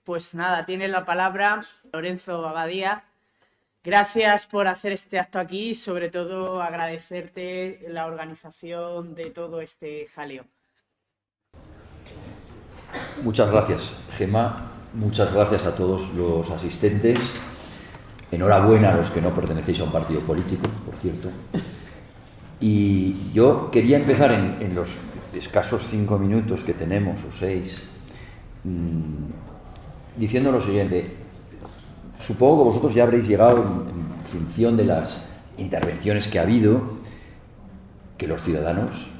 Pues nada, tiene la palabra Lorenzo Abadía. Gracias por hacer este acto aquí y sobre todo agradecerte la organización de todo este jaleo. Muchas gracias, Gemma. Muchas gracias a todos los asistentes. Enhorabuena a los que no pertenecéis a un partido político, por cierto. Y yo quería empezar en los escasos 5 minutos que tenemos, o 6, diciendo lo siguiente. Supongo que vosotros ya habréis llegado en función de las intervenciones que ha habido, que los ciudadanos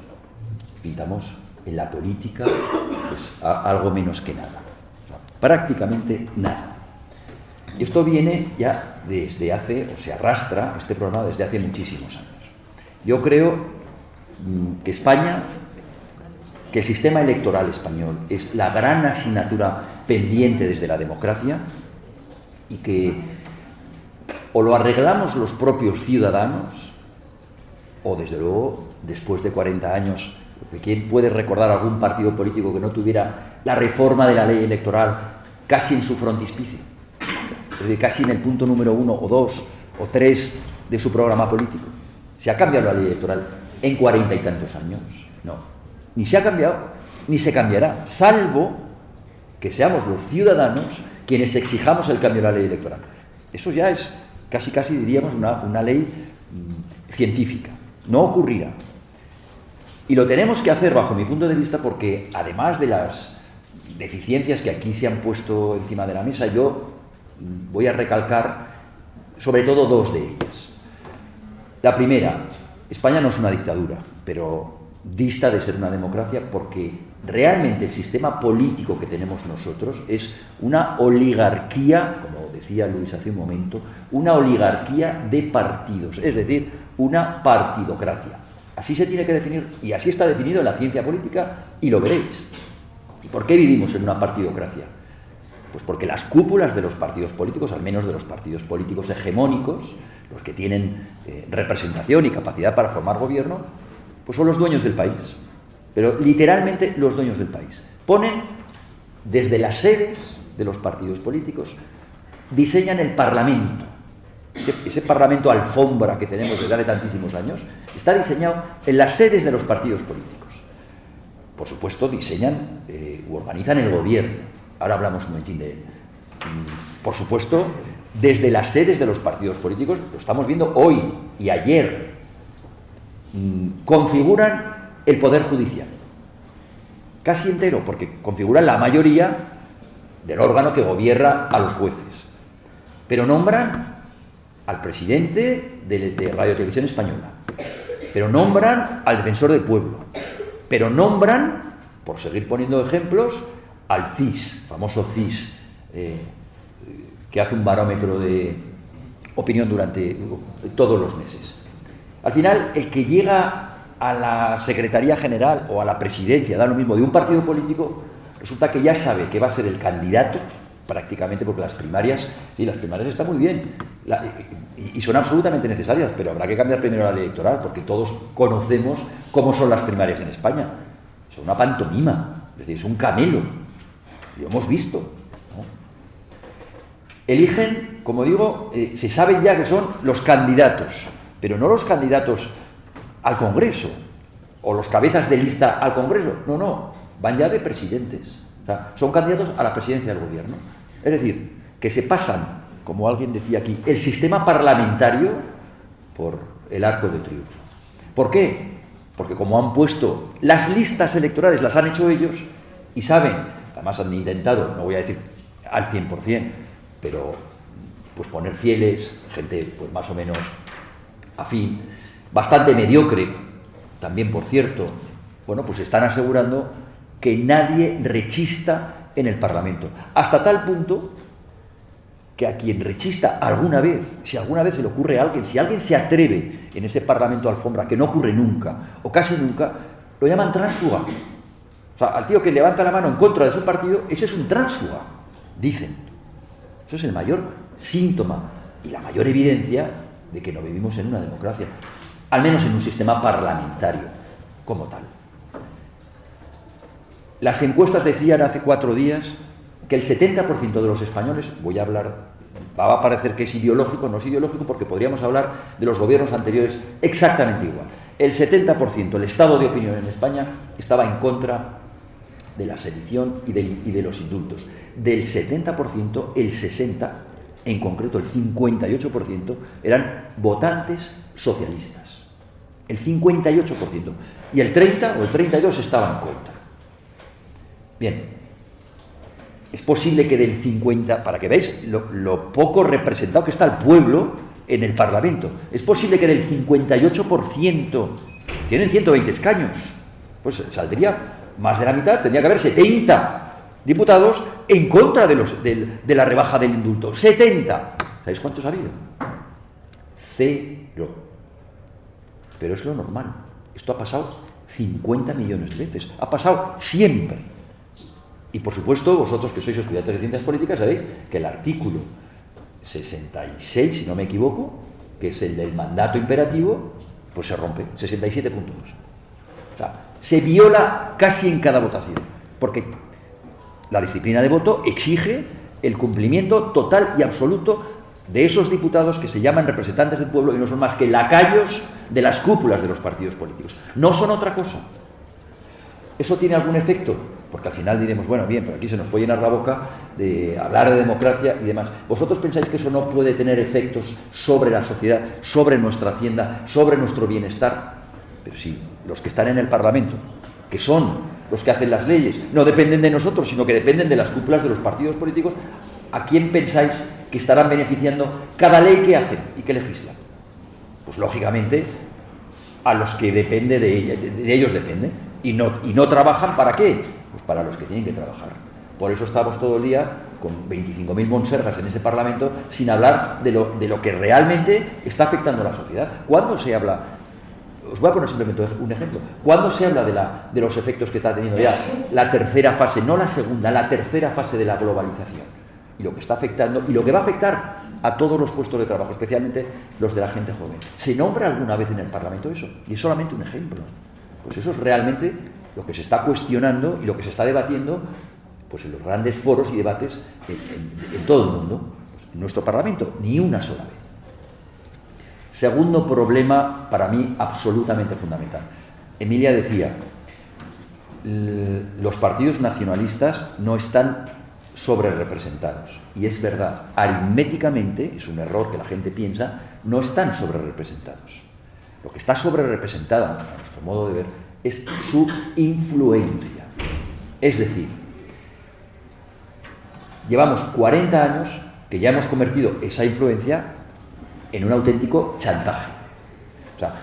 pintamos en la política pues, algo menos que nada. O sea, prácticamente nada. Y esto viene ya desde hace, o se arrastra este problema desde hace muchísimos años. Yo creo que España, que el sistema electoral español es la gran asignatura pendiente desde la democracia y que o lo arreglamos los propios ciudadanos o desde luego después de 40 años, ¿quién puede recordar algún partido político que no tuviera la reforma de la ley electoral casi en su frontispicio? Es decir, casi en el punto número 1 o 2 o 3 de su programa político. ¿Se ha cambiado la ley electoral en 40 y tantos años? No. Ni se ha cambiado, ni se cambiará, salvo que seamos los ciudadanos quienes exijamos el cambio de la ley electoral. Eso ya es casi diríamos una ley científica. No ocurrirá. Y lo tenemos que hacer bajo mi punto de vista porque además de las deficiencias que aquí se han puesto encima de la mesa, yo voy a recalcar sobre todo 2 de ellas. La primera, España no es una dictadura, pero dista de ser una democracia porque realmente el sistema político que tenemos nosotros es una oligarquía, como decía Luis hace un momento, una oligarquía de partidos, es decir, una partidocracia. Así se tiene que definir y así está definido en la ciencia política y lo veréis. ¿Y por qué vivimos en una partidocracia? Pues porque las cúpulas de los partidos políticos, al menos de los partidos políticos hegemónicos, los que tienen representación y capacidad para formar gobierno, pues son los dueños del país. Pero literalmente los dueños del país. Ponen desde las sedes de los partidos políticos, diseñan el Parlamento. Ese Parlamento alfombra que tenemos desde hace tantísimos años, está diseñado en las sedes de los partidos políticos. Por supuesto, diseñan u organizan el gobierno. Ahora hablamos un momentín de él. Por supuesto, desde las sedes de los partidos políticos, lo estamos viendo hoy y ayer, configuran el Poder Judicial. Casi entero, porque configuran la mayoría del órgano que gobierna a los jueces. Pero nombran al presidente de Radio Televisión Española. Pero nombran al defensor del pueblo. Pero nombran, por seguir poniendo ejemplos, al CIS, famoso CIS, que hace un barómetro de opinión durante todos los meses. Al final, el que llega a la Secretaría General o a la presidencia, da lo mismo, de un partido político, resulta que ya sabe que va a ser el candidato, prácticamente, porque las primarias están muy bien y son absolutamente necesarias, pero habrá que cambiar primero la ley electoral, porque todos conocemos cómo son las primarias en España. Son una pantomima, es decir, es un camelo. Lo hemos visto, ¿no? Eligen, como digo, se saben ya que son los candidatos, pero no los candidatos al Congreso o los cabezas de lista al Congreso, no, van ya de presidentes, o sea, son candidatos a la presidencia del gobierno. Es decir, que se pasan, como alguien decía aquí, el sistema parlamentario por el arco de triunfo. ¿Por qué? Porque como han puesto las listas electorales, las han hecho ellos y saben, además han intentado, no voy a decir al 100%, pero pues poner fieles, gente pues más o menos afín, bastante mediocre, también por cierto, bueno, pues están asegurando que nadie rechista en el Parlamento. Hasta tal punto que a quien rechista alguna vez, si alguna vez se le ocurre a alguien, si alguien se atreve en ese Parlamento alfombra, que no ocurre nunca, o casi nunca, lo llaman tránsfuga. O sea, al tío que levanta la mano en contra de su partido, ese es un tránsfuga, dicen. Eso es el mayor síntoma y la mayor evidencia de que no vivimos en una democracia, al menos en un sistema parlamentario como tal. Las encuestas decían hace 4 días que el 70% de los españoles, voy a hablar, va a parecer que es ideológico, no es ideológico, porque podríamos hablar de los gobiernos anteriores exactamente igual. El 70%, el estado de opinión en España, estaba en contra de la sedición y de los indultos. Del 70%, el 60%, en concreto el 58%, eran votantes socialistas. El 58%. Y el 30 o el 32% estaba en contra. Bien. Es posible que del 50%, para que veáis lo poco representado que está el pueblo en el Parlamento, es posible que del 58%, tienen 120 escaños, pues saldría más de la mitad, tendría que haber 70 diputados en contra de la rebaja del indulto. 70. ¿Sabéis cuántos ha habido? 0. Pero es lo normal. Esto ha pasado 50 millones de veces. Ha pasado siempre. Y por supuesto, vosotros que sois estudiantes de ciencias políticas sabéis que el artículo 66, si no me equivoco, que es el del mandato imperativo, pues se rompe, 67.2. O sea, se viola casi en cada votación, porque la disciplina de voto exige el cumplimiento total y absoluto de esos diputados que se llaman representantes del pueblo y no son más que lacayos de las cúpulas de los partidos políticos. No son otra cosa. ¿Eso tiene algún efecto? Porque al final diremos, bueno, bien, pero aquí se nos puede llenar la boca de hablar de democracia y demás. ¿Vosotros pensáis que eso no puede tener efectos sobre la sociedad, sobre nuestra hacienda, sobre nuestro bienestar? Pero sí, los que están en el Parlamento, que son los que hacen las leyes, no dependen de nosotros, sino que dependen de las cúpulas de los partidos políticos. ¿A quién pensáis que estarán beneficiando cada ley que hacen y que legislan? Pues lógicamente a los que depende de ellos depende. Y no trabajan ¿para qué? Pues para los que tienen que trabajar. Por eso estamos todo el día con 25.000 monsergas en ese Parlamento sin hablar de lo que realmente está afectando a la sociedad. ¿Cuándo se habla? Os voy a poner simplemente un ejemplo. ¿Cuándo se habla de los efectos que está teniendo ya la tercera fase, no la segunda, la tercera fase de la globalización? Y lo que está afectando, y lo que va a afectar a todos los puestos de trabajo, especialmente los de la gente joven. ¿Se nombra alguna vez en el Parlamento eso? Y es solamente un ejemplo. Pues eso es realmente lo que se está cuestionando y lo que se está debatiendo pues en los grandes foros y debates en todo el mundo. Pues en nuestro Parlamento, ni una sola vez. Segundo problema, para mí, absolutamente fundamental. Emilia decía, los partidos nacionalistas no están sobrerepresentados. Y es verdad, aritméticamente, es un error que la gente piensa, no están sobrerepresentados. Lo que está sobrerepresentada, a nuestro modo de ver, es su influencia. Es decir, llevamos 40 años que ya hemos convertido esa influencia en un auténtico chantaje. O sea,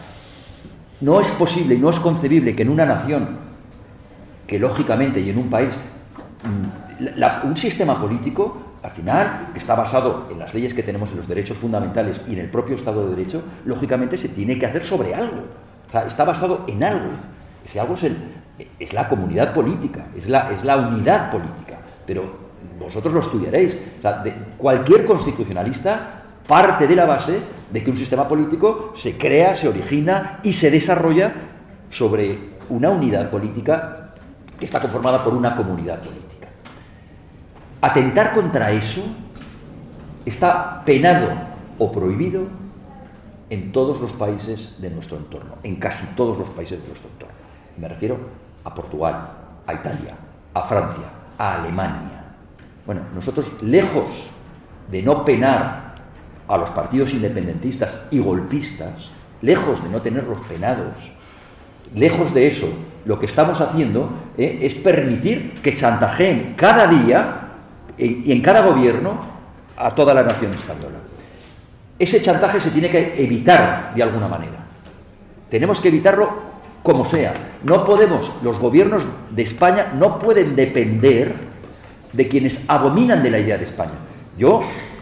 no es posible y no es concebible que en una nación, que lógicamente y en un país, un sistema político, al final, que está basado en las leyes que tenemos, en los derechos fundamentales y en el propio Estado de Derecho, lógicamente se tiene que hacer sobre algo. O sea, está basado en algo. Ese algo es la comunidad política, es la unidad política. Pero vosotros lo estudiaréis. O sea, cualquier constitucionalista parte de la base de que un sistema político se crea, se origina y se desarrolla sobre una unidad política que está conformada por una comunidad política. Atentar contra eso está penado o prohibido en todos los países de nuestro entorno, en casi todos los países de nuestro entorno. Me refiero a Portugal, a Italia, a Francia, a Alemania. Bueno, nosotros, lejos de no penar a los partidos independentistas y golpistas, lejos de no tenerlos penados, lejos de eso, lo que estamos haciendo es permitir que chantajeen cada día y en cada gobierno a toda la nación española. Ese chantaje se tiene que evitar de alguna manera. Tenemos que evitarlo como sea. No podemos, los gobiernos de España no pueden depender de quienes abominan de la idea de España. Yo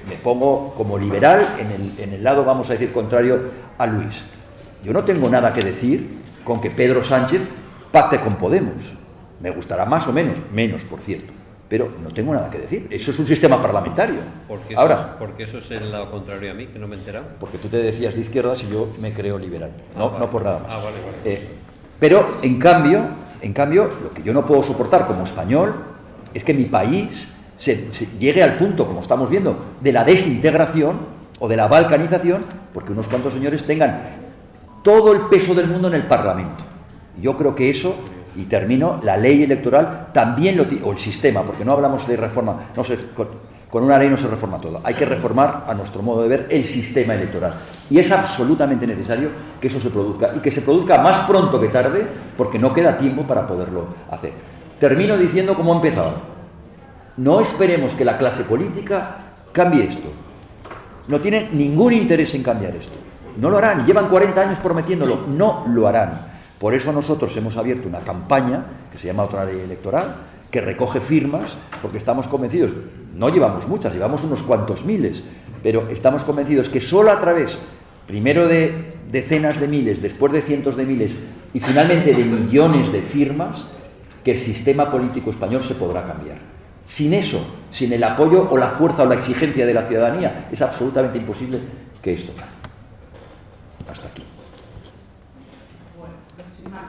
me pongo como liberal en el lado, vamos a decir, contrario a Luis. Yo no tengo nada que decir con que Pedro Sánchez pacte con Podemos. Me gustará más o menos, por cierto. Pero no tengo nada que decir. Eso es un sistema parlamentario. Porque eso es el lado contrario a mí, que no me he enterado. Porque tú te decías de izquierdas y yo me creo liberal. No por nada más. Vale. Pero, en cambio, lo que yo no puedo soportar como español es que mi país se llegue al punto, como estamos viendo, de la desintegración o de la balcanización, porque unos cuantos señores tengan todo el peso del mundo en el Parlamento. Y yo creo que eso, y termino, la ley electoral también lo tiene, o el sistema, porque no hablamos de reforma, con una ley no se reforma todo, hay que reformar, a nuestro modo de ver, el sistema electoral. Y es absolutamente necesario que eso se produzca, y que se produzca más pronto que tarde, porque no queda tiempo para poderlo hacer. Termino diciendo cómo he empezado. No esperemos que la clase política cambie esto. No tienen ningún interés en cambiar esto. No lo harán. Llevan 40 años prometiéndolo. No lo harán. Por eso nosotros hemos abierto una campaña que se llama Otra Ley Electoral, que recoge firmas, porque estamos convencidos, no llevamos muchas, llevamos unos cuantos miles, pero estamos convencidos que solo a través, primero de decenas de miles, después de cientos de miles y finalmente de millones de firmas, que el sistema político español se podrá cambiar. Sin eso, sin el apoyo o la fuerza o la exigencia de la ciudadanía, es absolutamente imposible que esto cambie. Hasta aquí. Bueno, muchísimas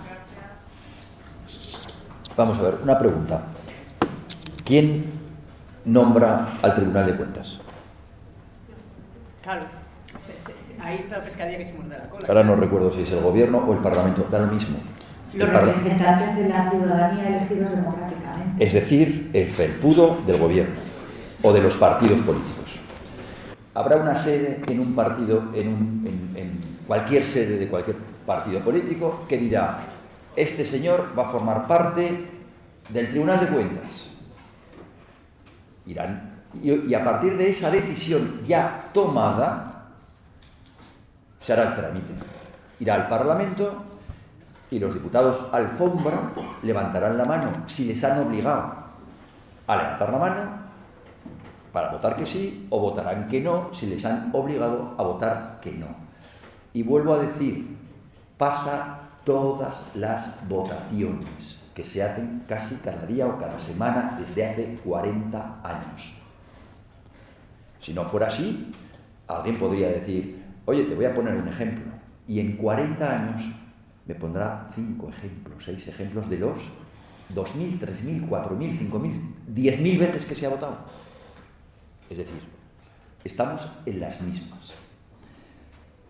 gracias. Vamos a ver, una pregunta. ¿Quién nombra al Tribunal de Cuentas? Claro, ahí está la pescadilla que se muerde la cola. Ahora no recuerdo si es el Gobierno o el Parlamento, da lo mismo. Los representantes de la ciudadanía elegidos democráticamente. Es decir, el felpudo del Gobierno o de los partidos políticos. Habrá una sede en un partido, en cualquier sede de cualquier partido político, que dirá: este señor va a formar parte del Tribunal de Cuentas. Irán, y a partir de esa decisión ya tomada, se hará el trámite. Irá al Parlamento y los diputados alfombra levantarán la mano si les han obligado a levantar la mano para votar que sí, o votarán que no si les han obligado a votar que no. Y vuelvo a decir, pasa todas las votaciones que se hacen casi cada día o cada semana desde hace 40 años. Si no fuera así, alguien podría decir: oye, te voy a poner un ejemplo, y en 40 años me pondrá 5 ejemplos, 6 ejemplos de los 2.000, 3.000, 4.000, 5.000, 10.000 veces que se ha votado. Es decir, estamos en las mismas.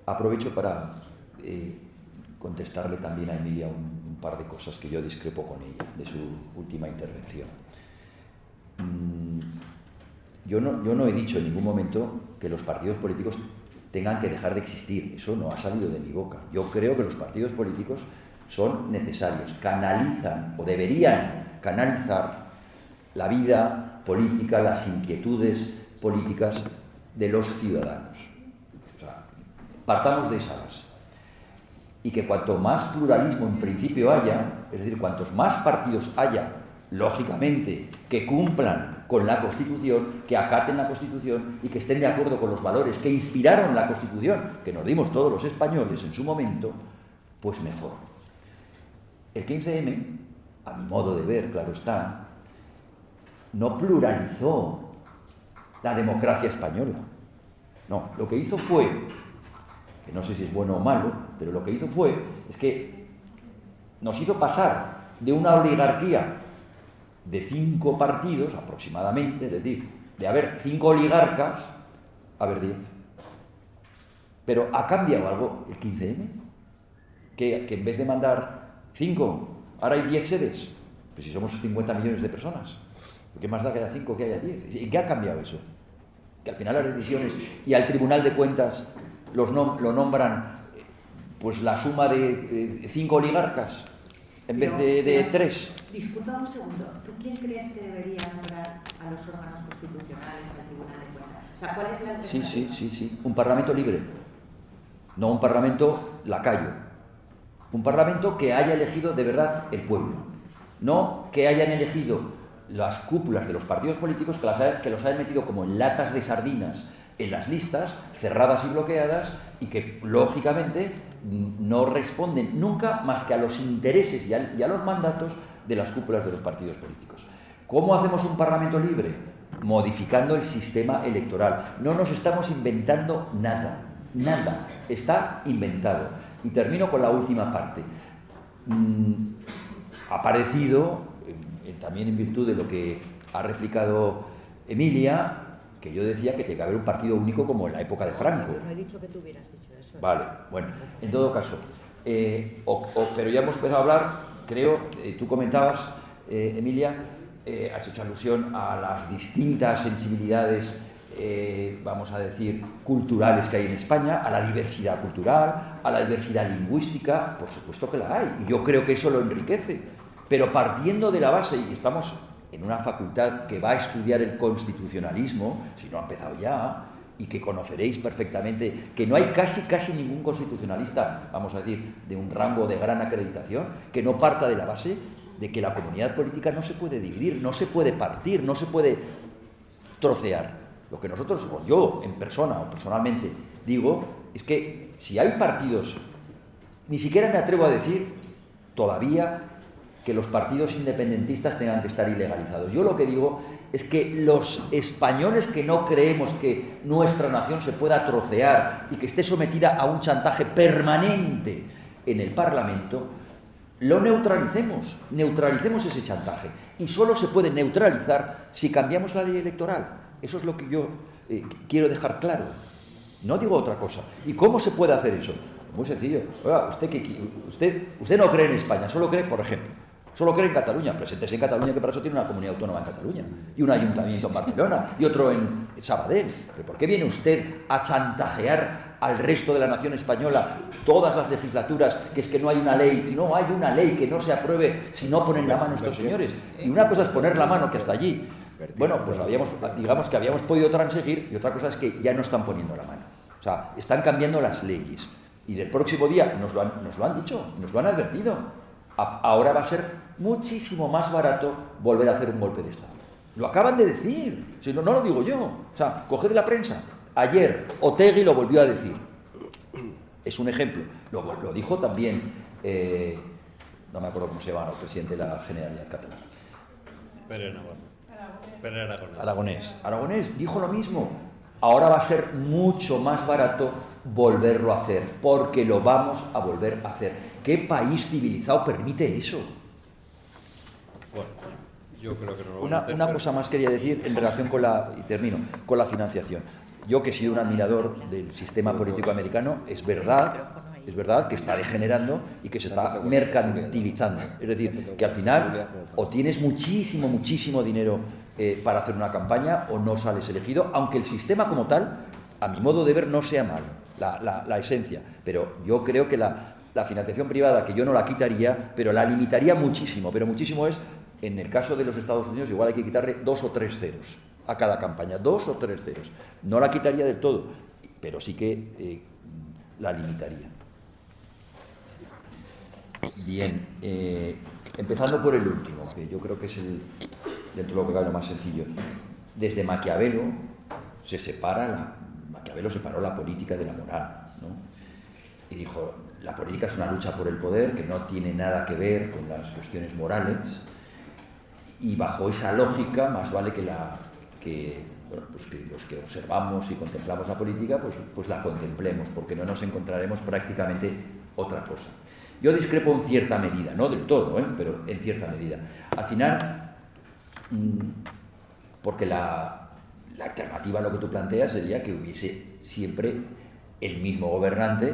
Aprovecho para contestarle también a Emilia un par de cosas que yo discrepo con ella de su última intervención. Yo no he dicho en ningún momento que los partidos políticos tengan que dejar de existir. Eso no ha salido de mi boca. Yo creo que los partidos políticos son necesarios, canalizan o deberían canalizar la vida política, las inquietudes políticas de los ciudadanos. O sea, partamos de esa base. Y que cuanto más pluralismo en principio haya, es decir, cuantos más partidos haya, lógicamente, que cumplan con la Constitución, que acaten la Constitución y que estén de acuerdo con los valores que inspiraron la Constitución, que nos dimos todos los españoles en su momento, pues mejor. El 15M, a mi modo de ver, claro está, no pluralizó la democracia española. No, lo que hizo fue, que no sé si es bueno o malo, pero lo que hizo es que nos hizo pasar de una oligarquía de 5 partidos aproximadamente, es decir, de haber 5 oligarcas, a haber 10. Pero ¿ha cambiado algo el 15M? Que en vez de mandar 5, ahora hay 10 sedes. Pues si somos 50 millones de personas, ¿qué más da que haya 5 que haya 10? ¿En qué ha cambiado eso? Que al final las decisiones y al Tribunal de Cuentas lo nombran pues la suma de 5 oligarcas en vez de 3. Disculpa un segundo, ¿tú quién crees que debería nombrar a los órganos constitucionales al Tribunal de Cuentas? O sea, ¿cuál es la alternativa? Sí. Un parlamento libre, no un parlamento lacayo. Un parlamento que haya elegido de verdad el pueblo, no que hayan elegido las cúpulas de los partidos políticos que los hayan metido como en latas de sardinas en las listas, cerradas y bloqueadas, y que, lógicamente, no responden nunca más que a los intereses y a los mandatos de las cúpulas de los partidos políticos. ¿Cómo hacemos un parlamento libre? Modificando el sistema electoral. No nos estamos inventando nada. Está inventado. Y termino con la última parte. Ha aparecido, también en virtud de lo que ha replicado Emilia que yo decía que tiene que haber un partido único como en la época de Franco. Yo no he dicho que tú hubieras dicho eso. Vale, bueno, en todo caso, pero ya hemos empezado a hablar, creo, tú comentabas, Emilia, has hecho alusión a las distintas sensibilidades, vamos a decir, culturales que hay en España, a la diversidad cultural, a la diversidad lingüística, por supuesto que la hay, y yo creo que eso lo enriquece, pero partiendo de la base, y estamos en una facultad que va a estudiar el constitucionalismo, si no ha empezado ya, y que conoceréis perfectamente, que no hay casi ningún constitucionalista, vamos a decir, de un rango de gran acreditación, que no parta de la base de que la comunidad política no se puede dividir, no se puede partir, no se puede trocear. Lo que nosotros, o yo en persona o personalmente, digo, es que si hay partidos, ni siquiera me atrevo a decir todavía que los partidos independentistas tengan que estar ilegalizados. Yo lo que digo es que los españoles que no creemos que nuestra nación se pueda trocear y que esté sometida a un chantaje permanente en el Parlamento, lo neutralicemos ese chantaje. Y solo se puede neutralizar si cambiamos la ley electoral. Eso es lo que yo quiero dejar claro. No digo otra cosa. ¿Y cómo se puede hacer eso? Muy sencillo. Oiga, usted no cree en España, solo cree, por ejemplo, solo cree en Cataluña. Preséntese en Cataluña, que para eso tiene una comunidad autónoma en Cataluña y un ayuntamiento en Barcelona y otro en Sabadell. ¿Pero por qué viene usted a chantajear al resto de la nación española todas las legislaturas, que es que no hay una ley, y no hay una ley que no se apruebe si no ponen la mano estos señores? Y una cosa es poner la mano, que hasta allí, bueno, pues digamos que habíamos podido transigir, y otra cosa es que ya no están poniendo la mano. O sea, están cambiando las leyes. Y del próximo día nos lo han dicho, nos lo han advertido. Ahora va a ser muchísimo más barato volver a hacer un golpe de Estado. Lo acaban de decir, si no lo digo yo. O sea, coged la prensa. Ayer Otegi lo volvió a decir. Es un ejemplo. Lo dijo también, no me acuerdo cómo se llama, el presidente de la Generalitat Catalana. Aragonés dijo lo mismo. Ahora va a ser mucho más barato volverlo a hacer, porque lo vamos a volver a hacer. ¿Qué país civilizado permite eso? Bueno, yo creo que no lo Una, van a hacer, una pero- cosa más quería decir en relación con con la financiación. Yo, que he sido un admirador del sistema político americano, es verdad que está degenerando y que se está mercantilizando. Es decir, que al final o tienes muchísimo dinero para hacer una campaña o no sales elegido, aunque el sistema como tal, a mi modo de ver, no sea malo, la esencia. Pero yo creo que la financiación privada, que yo no la quitaría, pero la limitaría muchísimo. Pero muchísimo es, en el caso de los Estados Unidos, igual hay que quitarle 2 o 3 ceros a cada campaña, 2 o 3 ceros. No la quitaría del todo, pero sí que la limitaría. Bien, empezando por el último, que yo creo que es dentro de lo que cabe, lo más sencillo. Desde Maquiavelo Maquiavelo separó la política de la moral, ¿no? Y dijo, la política es una lucha por el poder que no tiene nada que ver con las cuestiones morales, y bajo esa lógica más vale que los que observamos y contemplamos la política, pues la contemplemos, porque no nos encontraremos prácticamente otra cosa. Yo discrepo en cierta medida, no del todo, pero en cierta medida. Al final, porque la alternativa a lo que tú planteas sería que hubiese siempre el mismo gobernante,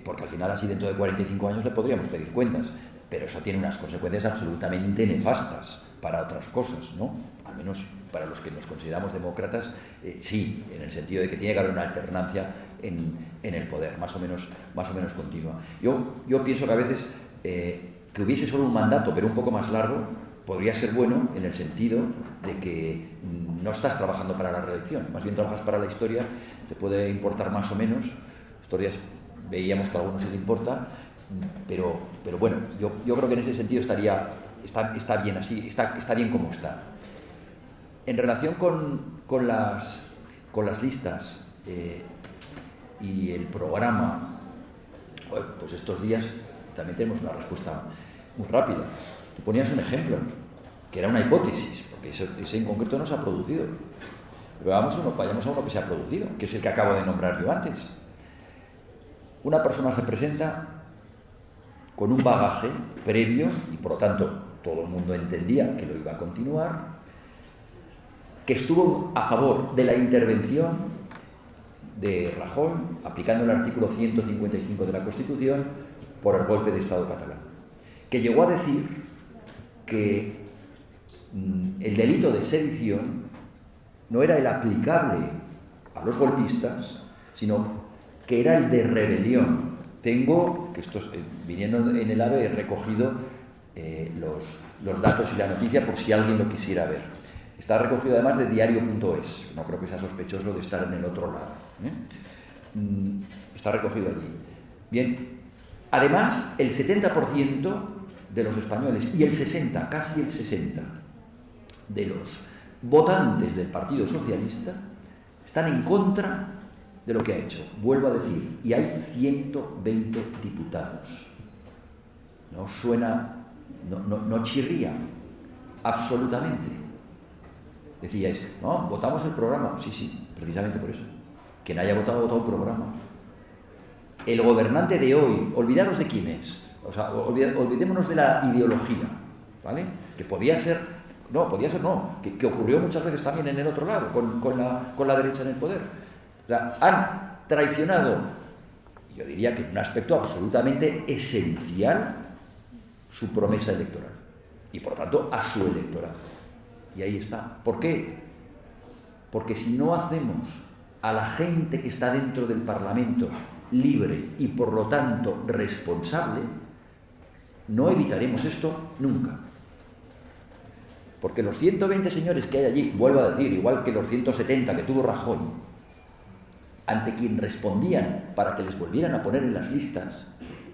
porque al final así dentro de 45 años le podríamos pedir cuentas, pero eso tiene unas consecuencias absolutamente nefastas para otras cosas, ¿no? Al menos para los que nos consideramos demócratas, sí, en el sentido de que tiene que haber una alternancia en el poder, más o menos continua. Yo pienso que a veces que hubiese solo un mandato, pero un poco más largo, podría ser bueno en el sentido de que no estás trabajando para la reelección, más bien trabajas para la historia, te puede importar más o menos. Estos días veíamos que a algunos sí le importa, pero bueno, yo creo que en ese sentido está bien así, está bien como está. En relación con las listas y el programa, pues estos días también tenemos una respuesta muy rápida. Tú ponías un ejemplo, que era una hipótesis, porque ese en concreto no se ha producido. Pero vayamos a uno que se ha producido, que es el que acabo de nombrar yo antes. Una persona se presenta con un bagaje previo, y por lo tanto todo el mundo entendía que lo iba a continuar, que estuvo a favor de la intervención de Rajoy, aplicando el artículo 155 de la Constitución, por el golpe de Estado catalán, que llegó a decir que el delito de sedición no era el aplicable a los golpistas, sino que era el de rebelión. Tengo, que esto viniendo en el AVE, he recogido los datos y la noticia por si alguien lo quisiera ver. Está recogido además de diario.es, no creo que sea sospechoso de estar en el otro lado. Está recogido allí. Bien, además, el 70% de los españoles y el 60%, casi el 60%, de los votantes del Partido Socialista están en contra de lo que ha hecho. Vuelvo a decir, y hay 120 diputados. No suena, no chirría, absolutamente. Decíais, no, votamos el programa. Sí, precisamente por eso. Quien haya votado un programa. El gobernante de hoy, olvidaros de quién es, o sea, olvidémonos de la ideología, ¿vale? Que podía ser no, que ocurrió muchas veces también en el otro lado, con la derecha en el poder. O sea, han traicionado, yo diría que en un aspecto absolutamente esencial, su promesa electoral y por tanto a su electorado. Y ahí está. ¿Por qué? Porque si no hacemos a la gente que está dentro del Parlamento libre y por lo tanto responsable, no evitaremos esto nunca. Porque los 120 señores que hay allí, vuelvo a decir, igual que los 170 que tuvo Rajoy, ante quien respondían para que les volvieran a poner en las listas,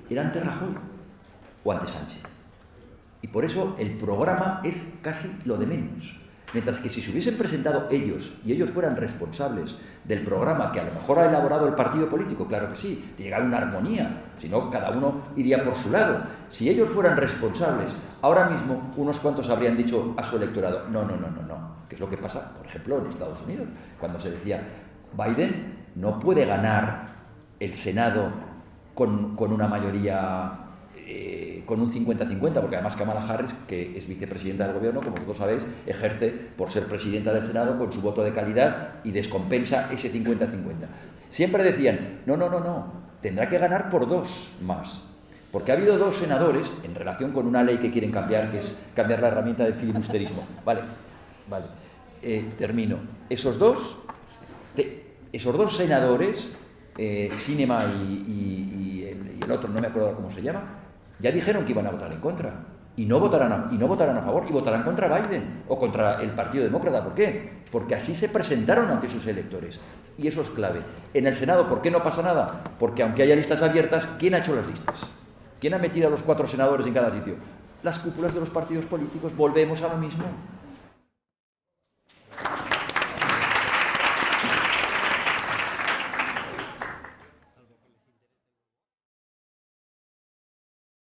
era ante Rajoy o ante Sánchez. Y por eso el programa es casi lo de menos. Mientras que si se hubiesen presentado ellos y ellos fueran responsables del programa que a lo mejor ha elaborado el partido político, claro que sí, tiene que haber una armonía, si no cada uno iría por su lado. Si ellos fueran responsables, ahora mismo unos cuantos habrían dicho a su electorado, no, que es lo que pasa, por ejemplo, en Estados Unidos, cuando se decía, Biden no puede ganar el Senado con una mayoría, con un 50-50, porque además Kamala Harris, que es vicepresidenta del gobierno, como vosotros sabéis, ejerce por ser presidenta del Senado con su voto de calidad y descompensa ese 50-50. Siempre decían, no, tendrá que ganar por 2 más, porque ha habido 2 senadores en relación con una ley que quieren cambiar, que es cambiar la herramienta del filibusterismo. Vale, termino. Esos dos senadores, Sinema y el otro, no me acuerdo cómo se llama, ya dijeron que iban a votar en contra y no votarán a favor y votarán contra Biden o contra el Partido Demócrata. ¿Por qué? Porque así se presentaron ante sus electores y eso es clave. En el Senado, ¿por qué no pasa nada? Porque aunque haya listas abiertas, ¿quién ha hecho las listas? ¿Quién ha metido a los 4 senadores en cada sitio? Las cúpulas de los partidos políticos. Volvemos a lo mismo.